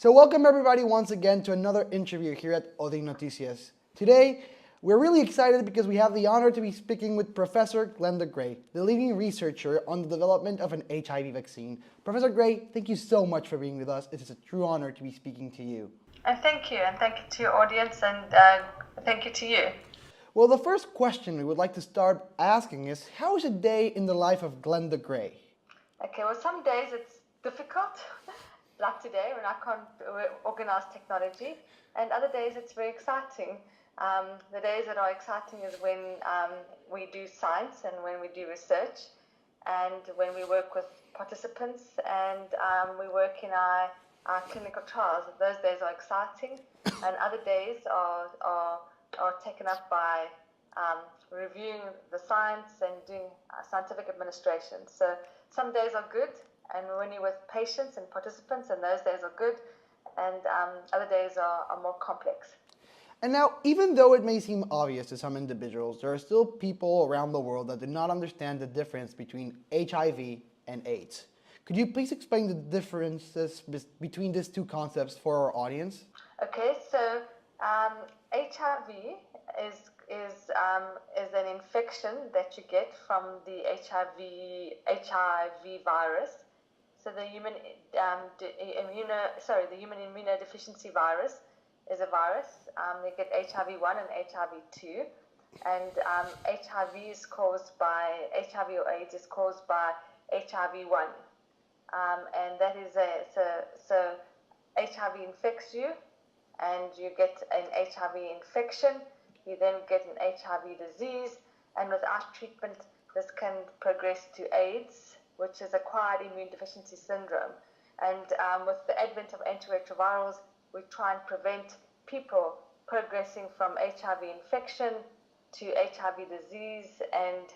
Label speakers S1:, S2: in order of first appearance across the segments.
S1: So welcome everybody once again to another interview here at Odi Noticias. Today, we're really excited because we have the honor to be speaking with Professor Glenda Gray, the leading researcher on the development of an HIV vaccine. Professor Gray, thank you so much for being with us. It is a true honor to be speaking to you.
S2: Thank you to your audience, and thank you to you.
S1: Well, the first question we would like to start asking is, how is a day in the life of Glenda Gray?
S2: Okay, well, some days it's difficult, like today when I can't organize technology, and other days it's very exciting. The days that are exciting is when we do science and when we do research and when we work with participants and we work in our clinical trials. Those days are exciting, and other days are taken up by reviewing the science and doing scientific administration. So some days are good, and when you're with patients and participants, and those days are good, and other days are more complex.
S1: And now, even though it may seem obvious to some individuals, there are still people around the world that do not understand the difference between HIV and AIDS. Could you please explain the differences between these two concepts for our audience?
S2: Okay, so HIV is an infection that you get from the HIV virus. So the human immunodeficiency virus is a virus. You get HIV-1 and HIV-2, and HIV is caused by HIV or AIDS is caused by HIV-1, and that is so HIV infects you, and you get an HIV infection. You then get an HIV disease, and without treatment, this can progress to AIDS, which is acquired immune deficiency syndrome. And with the advent of antiretrovirals, we try and prevent people progressing from HIV infection to HIV disease and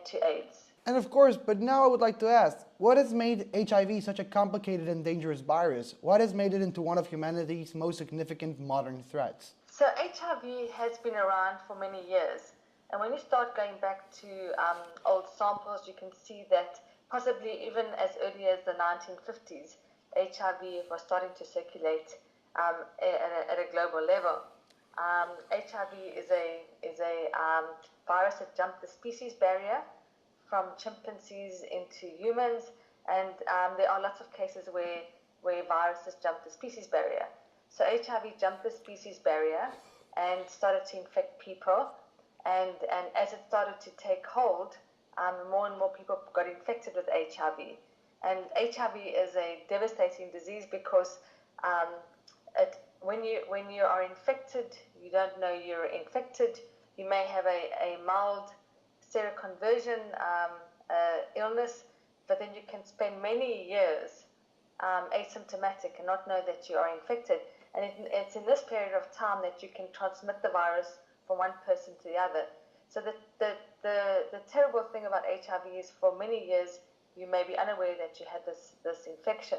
S2: to AIDS.
S1: And of course, but now I would like to ask, what has made HIV such a complicated and dangerous virus? What has made it into one of humanity's most significant modern threats?
S2: So HIV has been around for many years. And when you start going back to old samples, you can see that possibly even as early as the 1950s, HIV was starting to circulate at a global level. HIV is a virus that jumped the species barrier from chimpanzees into humans, and there are lots of cases where viruses jump the species barrier. So HIV jumped the species barrier and started to infect people, and as it started to take hold, more and more people got infected with HIV. And HIV is a devastating disease because when you are infected, you don't know you're infected. You may have a mild seroconversion illness, but then you can spend many years asymptomatic and not know that you are infected. And it's in this period of time that you can transmit the virus from one person to the other. So the terrible thing about HIV is for many years you may be unaware that you had this infection,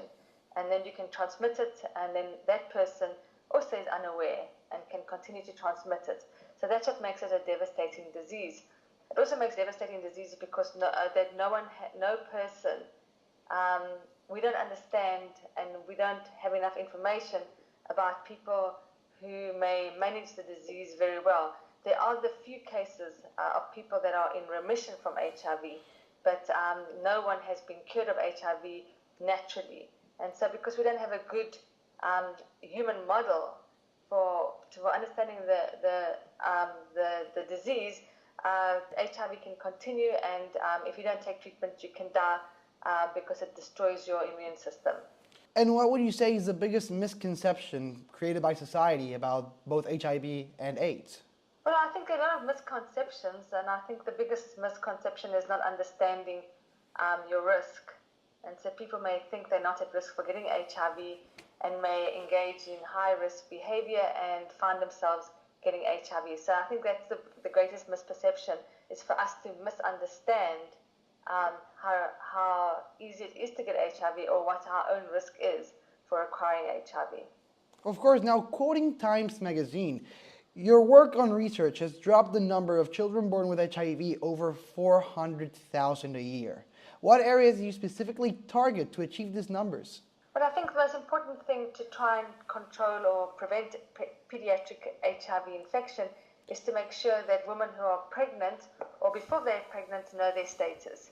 S2: and then you can transmit it, and then that person also is unaware and can continue to transmit it. So that's what makes it a devastating disease. It also makes devastating disease because no person, we don't understand, and we don't have enough information about people who may manage the disease very well. There are the few cases of people that are in remission from HIV, but no one has been cured of HIV naturally. And so because we don't have a good human model for understanding the disease, HIV can continue, and if you don't take treatment, you can die because it destroys your immune system.
S1: And what would you say is the biggest misconception created by society about both HIV and AIDS?
S2: Well, I think there are a lot of misconceptions, and I think the biggest misconception is not understanding your risk. And so people may think they're not at risk for getting HIV and may engage in high-risk behavior and find themselves getting HIV. So I think that's the greatest misperception, is for us to misunderstand how easy it is to get HIV or what our own risk is for acquiring HIV.
S1: Of course, now quoting Times Magazine, your work on research has dropped the number of children born with HIV over 400,000 a year. What areas do you specifically target to achieve these numbers?
S2: But I think the most most important thing to try and control or prevent pediatric HIV infection is to make sure that women who are pregnant or before they're pregnant know their status.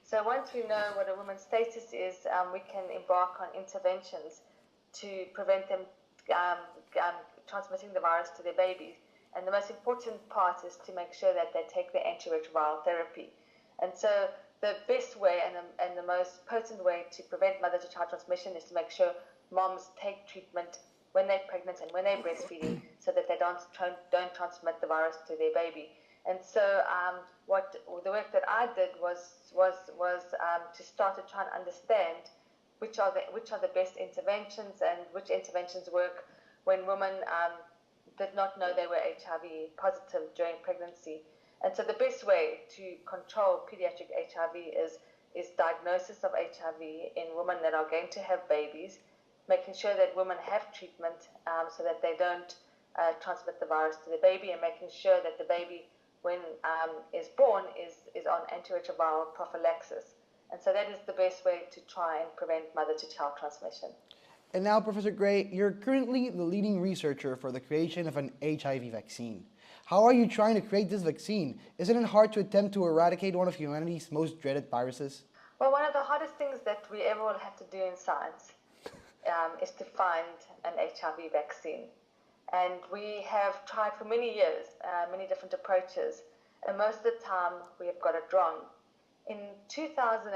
S2: So once we know what a woman's status is, we can embark on interventions to prevent them transmitting the virus to their babies. And the most important part is to make sure that they take the antiretroviral therapy. And so the best way and the most potent way to prevent mother-to-child transmission is to make sure moms take treatment when they're pregnant and when they're breastfeeding, so that they don't transmit the virus to their baby. And so the work that I did was to start to try and understand which are the best interventions and which interventions work when women did not know they were HIV positive during pregnancy. And so the best way to control pediatric HIV is diagnosis of HIV in women that are going to have babies, making sure that women have treatment so that they don't transmit the virus to the baby, and making sure that the baby, when is born, is on antiretroviral prophylaxis. And so that is the best way to try and prevent mother-to-child transmission.
S1: And now, Professor Gray, you're currently the leading researcher for the creation of an HIV vaccine. How are you trying to create this vaccine? Isn't it hard to attempt to eradicate one of humanity's most dreaded viruses?
S2: Well, one of the hardest things that we ever will have to do in science is to find an HIV vaccine. And we have tried for many years, many different approaches, and most of the time we have got it wrong. In 2009,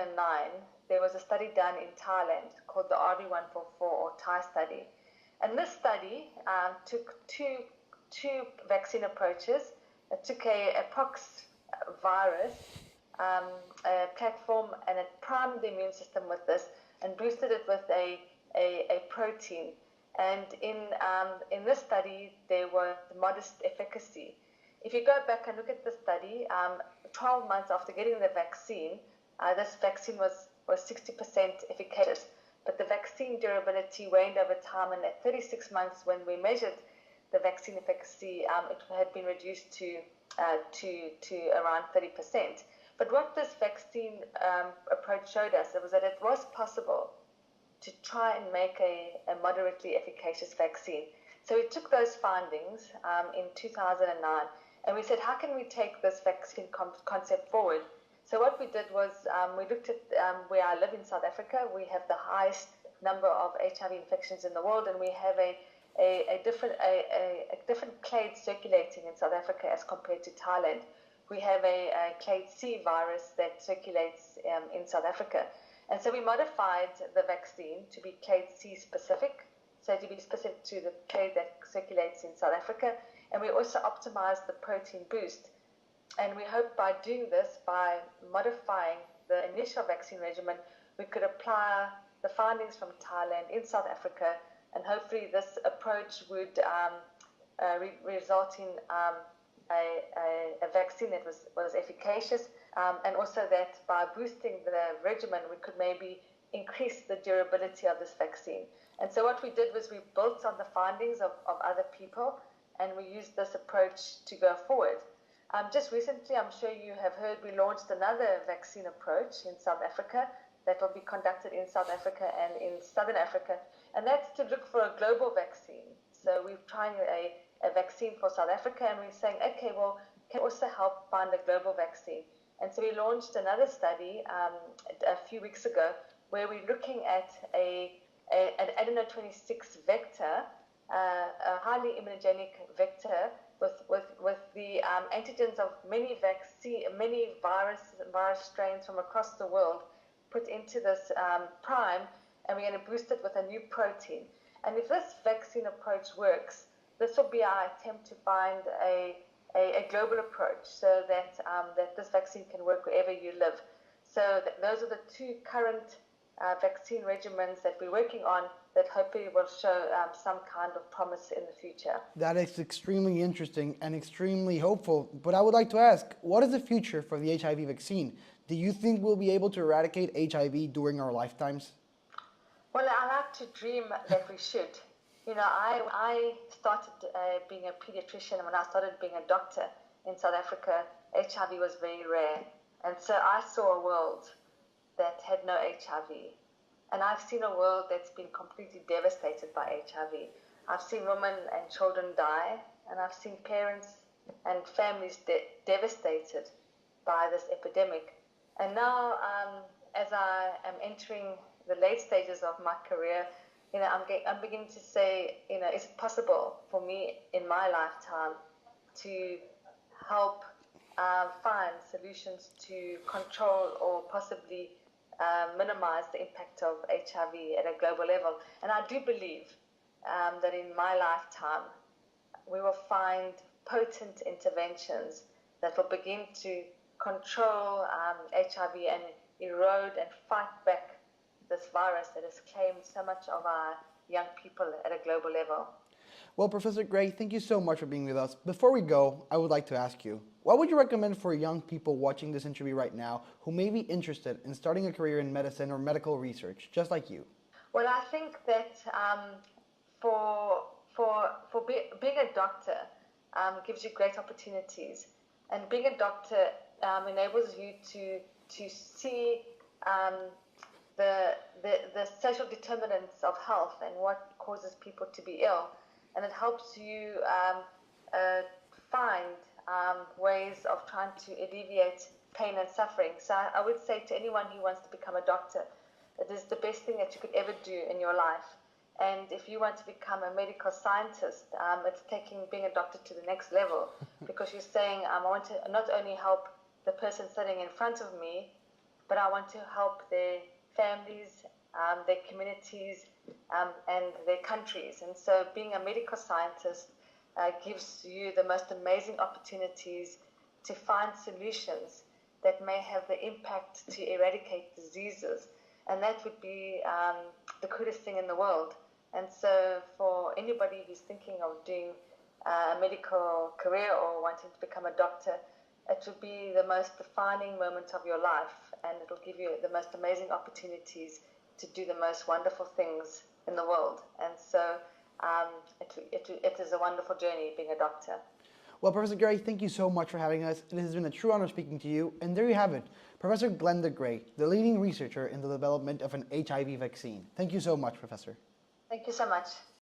S2: there was a study done in Thailand called the RB144 or Thai study. And this study took two vaccine approaches. It took a pox virus platform, and it primed the immune system with this and boosted it with a protein. And in this study, there was modest efficacy. If you go back and look at the study, 12 months after getting the vaccine, this vaccine was 60% efficacious, but the vaccine durability waned over time, and at 36 months when we measured the vaccine efficacy, it had been reduced to around 30%. But what this vaccine approach showed us was that it was possible to try and make a moderately efficacious vaccine. So we took those findings in 2009, and we said, how can we take this vaccine concept forward? So what we did was we looked at where I live in South Africa. We have the highest number of HIV infections in the world, and we have a different clade circulating in South Africa as compared to Thailand. We have a clade C virus that circulates in South Africa. And so we modified the vaccine to be clade C specific, so to be specific to the clade that circulates in South Africa. And we also optimized the protein boost. And we hope by doing this, by modifying the initial vaccine regimen, we could apply the findings from Thailand in South Africa, and hopefully this approach would result in a vaccine that was efficacious, and also that by boosting the regimen, we could maybe increase the durability of this vaccine. And so what we did was we built on the findings of other people, and we used this approach to go forward. Just recently, I'm sure you have heard, we launched another vaccine approach in South Africa that will be conducted in South Africa and in Southern Africa, and that's to look for a global vaccine. So we're trying a vaccine for South Africa, and we're saying, okay, well, can also help find a global vaccine. And so we launched another study a few weeks ago where we're looking at an adeno-26 vector, a highly immunogenic vector with the antigens of many virus strains from across the world put into this prime, and we're going to boost it with a new protein. And if this vaccine approach works, this will be our attempt to find a global approach so that this vaccine can work wherever you live. So those are the two current vaccine regimens that we're working on that hopefully will show some kind of promise in the future.
S1: That is extremely interesting and extremely hopeful. But I would like to ask, what is the future for the HIV vaccine? Do you think we'll be able to eradicate HIV during our lifetimes?
S2: Well, I like to dream that we should. You know, I started being a pediatrician. When I started being a doctor in South Africa, HIV was very rare. And so I saw a world that had no HIV. And I've seen a world that's been completely devastated by HIV. I've seen women and children die, and I've seen parents and families devastated by this epidemic. And now, as I am entering the late stages of my career, I'm beginning to say, is it possible for me in my lifetime to help find solutions to control or possibly minimize the impact of HIV at a global level? And I do believe that in my lifetime, we will find potent interventions that will begin to control HIV and erode and fight back this virus that has claimed so much of our young people at a global level.
S1: Well, Professor Gray, thank you so much for being with us. Before we go, I would like to ask you, what would you recommend for young people watching this interview right now who may be interested in starting a career in medicine or medical research, just like you?
S2: Well, I think that for being a doctor gives you great opportunities, and being a doctor enables you to see the social determinants of health and what causes people to be ill, and it helps you find ways of trying to alleviate pain and suffering. So I would say to anyone who wants to become a doctor, it is the best thing that you could ever do in your life. And if you want to become a medical scientist, it's taking being a doctor to the next level, because you're saying, I want to not only help the person sitting in front of me, but I want to help their families, their communities, and their countries. And so being a medical scientist gives you the most amazing opportunities to find solutions that may have the impact to eradicate diseases. And that would be the coolest thing in the world. And so for anybody who's thinking of doing a medical career or wanting to become a doctor, it will be the most defining moment of your life, and it will give you the most amazing opportunities to do the most wonderful things in the world. And so it is a wonderful journey being a doctor.
S1: Well, Professor Gray, thank you so much for having us. It has been a true honor speaking to you. And there you have it, Professor Glenda Gray, the leading researcher in the development of an HIV vaccine. Thank you so much, Professor.
S2: Thank you so much.